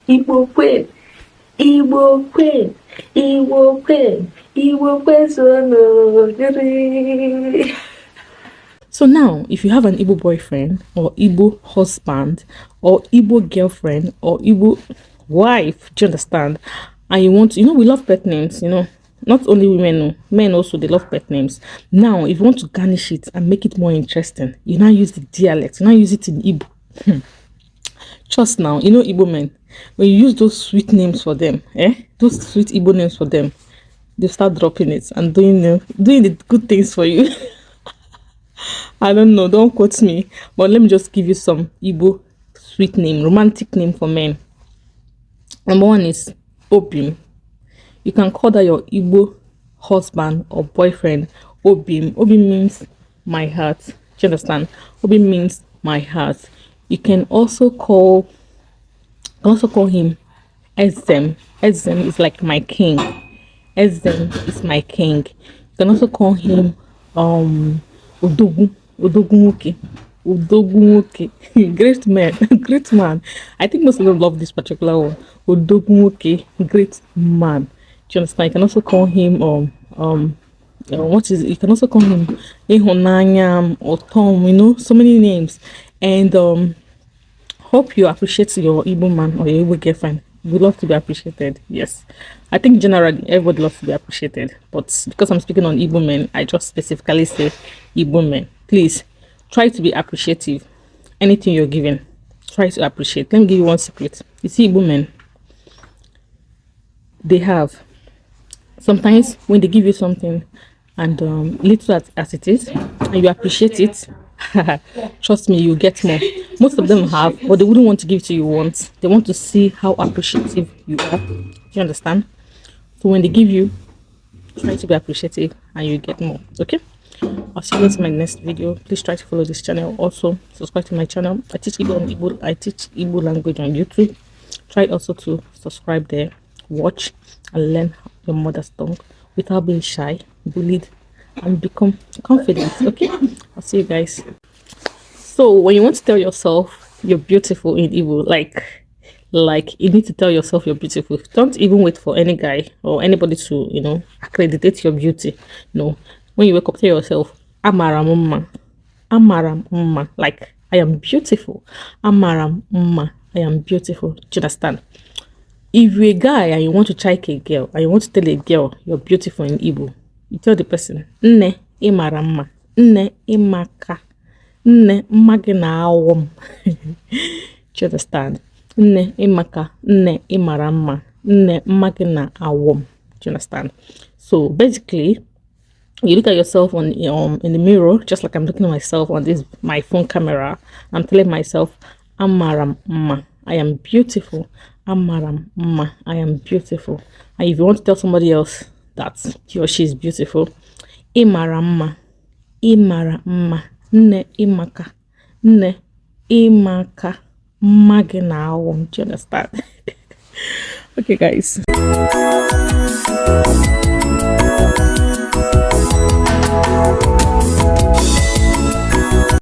Igbo queen, Igbo queen, Igbo queen, Igbo queen, so no. So now, if you have an Igbo boyfriend or Igbo husband or Igbo girlfriend or Igbo wife, do you understand? And you want, we love pet names, not only women, no, men also, they love pet names. Now, if you want to garnish it and make it more interesting, you now use the dialect, you now use it in Igbo. Trust now, Igbo men, when you use those sweet names for them, those sweet Igbo names for them, they start dropping it and doing the good things for you. I don't know, don't quote me, but let me just give you some Igbo sweet name, romantic name for men. Number one is Obim. You can call that your Igbo husband or boyfriend Obim. Obim means my heart. Do you understand? Obim means my heart. You can also call him Ezem. Ezem is like my king. Ezem is my king. You can also call him Odogunwoke. Great man. Great man. I think most of them love this particular one. Odogunwoke, great man. Do you understand? You can also call him you can also call him Ehonanyam or Tom, so many names. And hope you appreciate your Igbo man or your Igbo girlfriend. We love to be appreciated. Yes, I think generally everybody loves to be appreciated, but because I'm speaking on Igbo men, I just specifically say Igbo men. Please try to be appreciative. Anything you're given, try to appreciate. Let me give you one secret. You see, Igbo men, they have sometimes when they give you something and little as it is, and you appreciate it, trust me, you get more. Most of them have, but they wouldn't want to give to you once. They want to see how appreciative you are. Do you understand? So when they give you, try to be appreciative and you get more. Okay, I'll see you in my next video. Please try to follow this channel. Also subscribe to my channel. I teach Igbo on Igbo. I teach Igbo language on YouTube. Try also to subscribe there, watch and learn your mother's tongue without being shy, bullied, and become confident. Okay, I'll see you guys. So when you want to tell yourself you're beautiful in Igbo, like you need to tell yourself you're beautiful. Don't even wait for any guy or anybody to accredit your beauty. No, when you wake up, tell yourself Amaram Mma. Amaram Mma. Like, I am beautiful. Amaram Mma. I am beautiful. Do you understand? If you're a guy and you want to check a girl and you want to tell a girl you're beautiful in Igbo, you tell the person, Nne Imarama, Nne Imaka, Nne Magina Awom. Do you understand? Nne Imaka, Nne Imarama, Nne Magina Awom. Do you understand? So basically, you look at yourself in the mirror, just like I'm looking at myself on my phone camera. I'm telling myself, Amaram Ma, I am beautiful. Amaram Ma, I am beautiful. And if you want to tell somebody else that he or she is beautiful, Imaram Ma, Imaram Ma, Nne Imaka, Nne Imaka, Magina Awom. Do you understand? Okay, guys.